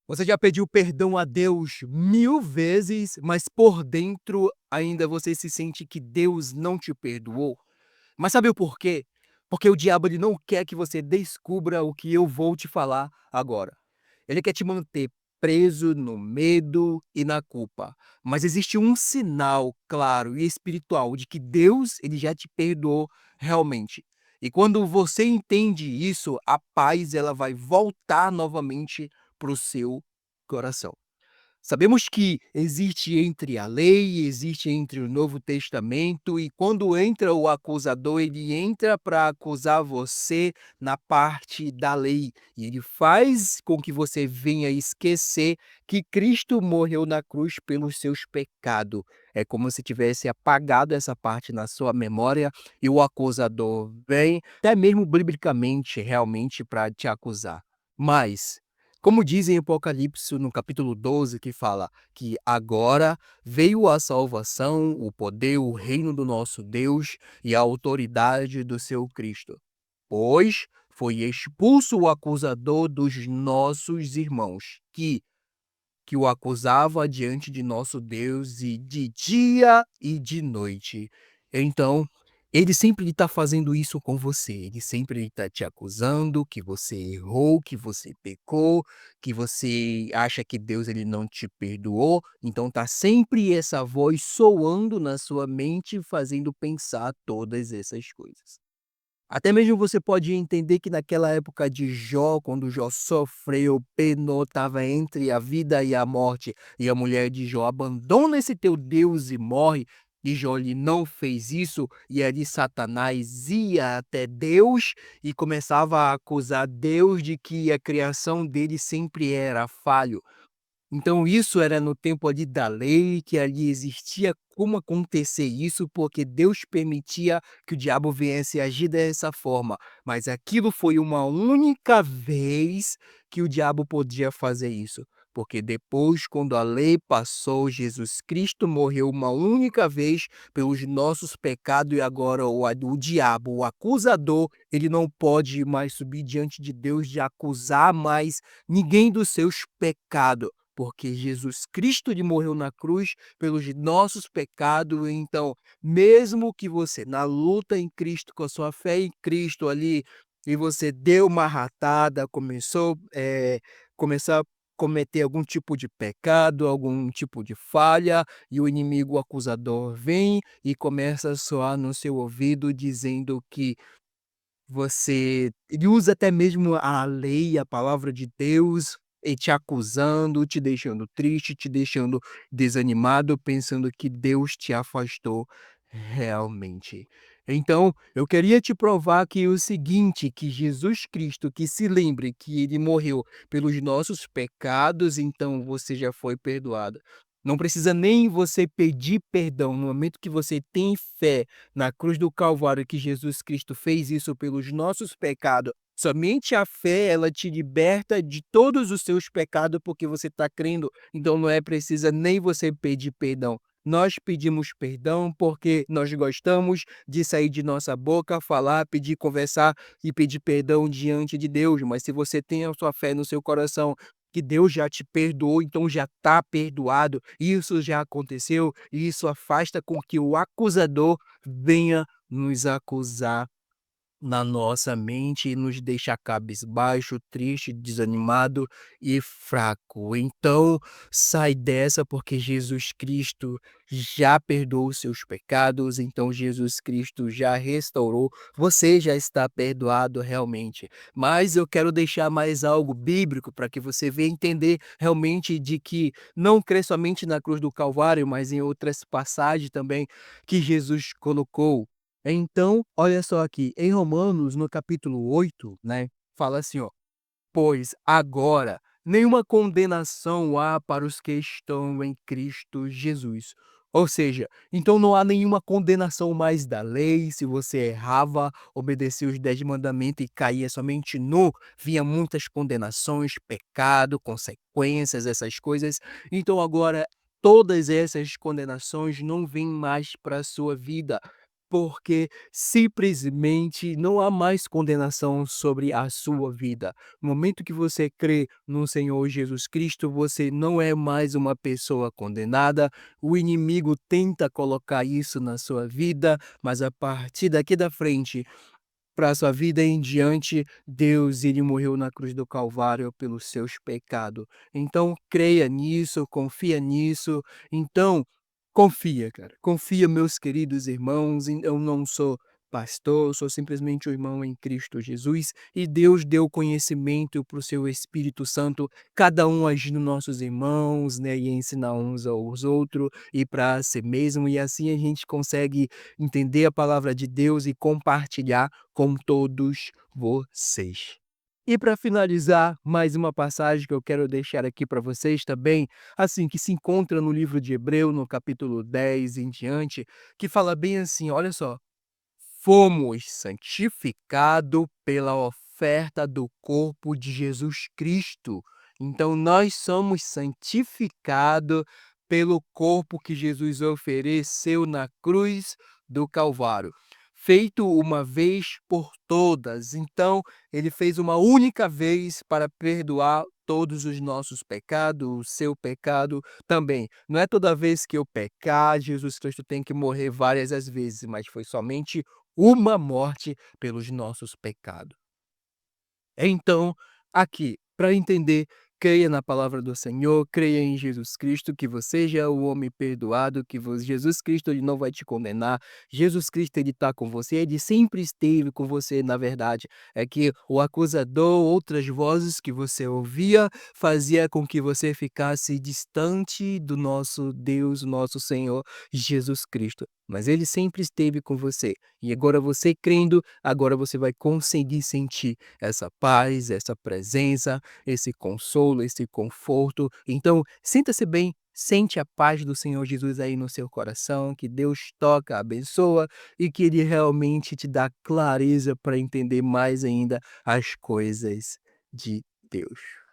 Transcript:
Você já pediu perdão a Deus 1000 vezes, mas por dentro ainda você se sente que Deus não te perdoou? Mas sabe o porquê? Porque o diabo ele não quer que você descubra o que eu vou te falar agora. Ele quer te manter preso no medo e na culpa. Mas existe um sinal claro e espiritual de que Deus ele já te perdoou realmente. E quando você entende isso, a paz ela vai voltar novamente para o seu coração. Sabemos que existe entre a lei, existe entre o Novo Testamento, e quando entra o acusador, ele entra para acusar você na parte da lei, e ele faz com que você venha esquecer que Cristo morreu na cruz pelos seus pecados. É como se tivesse apagado essa parte na sua memória, e o acusador vem, até mesmo biblicamente, realmente, para te acusar. Mas como diz em Apocalipse, no capítulo 12, que fala que agora veio a salvação, o poder, o reino do nosso Deus e a autoridade do seu Cristo. Pois foi expulso o acusador dos nossos irmãos, que o acusava diante de nosso Deus e de dia e de noite. Então, ele sempre está fazendo isso com você, ele sempre está te acusando que você errou, que você pecou, que você acha que Deus ele não te perdoou, então tá sempre essa voz soando na sua mente, fazendo pensar todas essas coisas. Até mesmo você pode entender que naquela época de Jó, quando Jó sofreu, penou, estava entre a vida e a morte, e a mulher de Jó abandona esse teu Deus e morre, e Jó ele não fez isso, e ali Satanás ia até Deus e começava a acusar Deus de que a criação dele sempre era falho. Então isso era no tempo ali da lei, que ali existia como acontecer isso, porque Deus permitia que o diabo viesse agir dessa forma, mas aquilo foi uma única vez que o diabo podia fazer isso, porque depois quando a lei passou, Jesus Cristo morreu uma única vez pelos nossos pecados e agora o diabo, o acusador, ele não pode mais subir diante de Deus de acusar mais ninguém dos seus pecados porque Jesus Cristo ele morreu na cruz pelos nossos pecados, então, mesmo que você na luta em Cristo, com a sua fé em Cristo ali, e você deu uma ratada, começar a cometer algum tipo de pecado, algum tipo de falha, e o inimigo o acusador vem e começa a soar no seu ouvido dizendo que ele usa até mesmo a lei, a palavra de Deus, e te acusando, te deixando triste, te deixando desanimado, pensando que Deus te afastou realmente. Então, eu queria te provar que o seguinte, que Jesus Cristo, que se lembre que ele morreu pelos nossos pecados, então você já foi perdoado. Não precisa nem você pedir perdão, no momento que você tem fé na cruz do Calvário que Jesus Cristo fez isso pelos nossos pecados. Somente a fé, ela te liberta de todos os seus pecados, porque você está crendo, então não é precisa nem você pedir perdão. Nós pedimos perdão porque nós gostamos de sair de nossa boca, falar, pedir, conversar e pedir perdão diante de Deus. Mas se você tem a sua fé no seu coração, que Deus já te perdoou, então já está perdoado, isso já aconteceu, e isso afasta com que o acusador venha nos acusar na nossa mente e nos deixa cabisbaixo, triste, desanimado e fraco. Então, sai dessa, porque Jesus Cristo já perdoou os seus pecados, então Jesus Cristo já restaurou, você já está perdoado realmente. Mas eu quero deixar mais algo bíblico para que você venha entender realmente de que não crê somente na cruz do Calvário, mas em outras passagens também que Jesus colocou. Então, olha só aqui, em Romanos, no capítulo 8, né, fala assim, ó: "Pois agora nenhuma condenação há para os que estão em Cristo Jesus". Ou seja, então não há nenhuma condenação mais da lei, se você errava, obedecia os 10 mandamentos e caía somente no vinha muitas condenações, pecado, consequências, essas coisas. Então agora todas essas condenações não vêm mais para a sua vida. porque simplesmente não há mais condenação sobre a sua vida. No momento que você crê no Senhor Jesus Cristo, você não é mais uma pessoa condenada. O inimigo tenta colocar isso na sua vida, mas a partir daqui da frente, para a sua vida em diante, Deus ele morreu na cruz do Calvário pelos seus pecados. Então creia nisso, confia nisso. Então, confia, cara. Confia, meus queridos irmãos. Eu não sou pastor, eu sou simplesmente um irmão em Cristo Jesus. E Deus deu conhecimento para o seu Espírito Santo, cada um agindo nossos irmãos, né? E ensinar uns aos outros e para si mesmo. E assim a gente consegue entender a palavra de Deus e compartilhar com todos vocês. E para finalizar, mais uma passagem que eu quero deixar aqui para vocês também, assim, que se encontra no livro de Hebreu, no capítulo 10 em diante, que fala bem assim, olha só: "Fomos santificado pela oferta do corpo de Jesus Cristo". Então nós somos santificado pelo corpo que Jesus ofereceu na cruz do Calvário, feito uma vez por todas. Então, ele fez uma única vez para perdoar todos os nossos pecados, o seu pecado também. Não é toda vez que eu pecar, Jesus Cristo tem que morrer várias as vezes, mas foi somente uma morte pelos nossos pecados. Então, aqui, para entender, creia na palavra do Senhor, creia em Jesus Cristo, que você já é o homem perdoado, que Jesus Cristo ele não vai te condenar, Jesus Cristo ele está com você, ele sempre esteve com você, na verdade. É que o acusador, outras vozes que você ouvia, fazia com que você ficasse distante do nosso Deus, nosso Senhor Jesus Cristo. Mas ele sempre esteve com você. E agora você crendo, agora você vai conseguir sentir essa paz, essa presença, esse consolo, esse conforto. Então, sinta-se bem, sente a paz do Senhor Jesus aí no seu coração, que Deus toca, abençoa e que Ele realmente te dá clareza para entender mais ainda as coisas de Deus.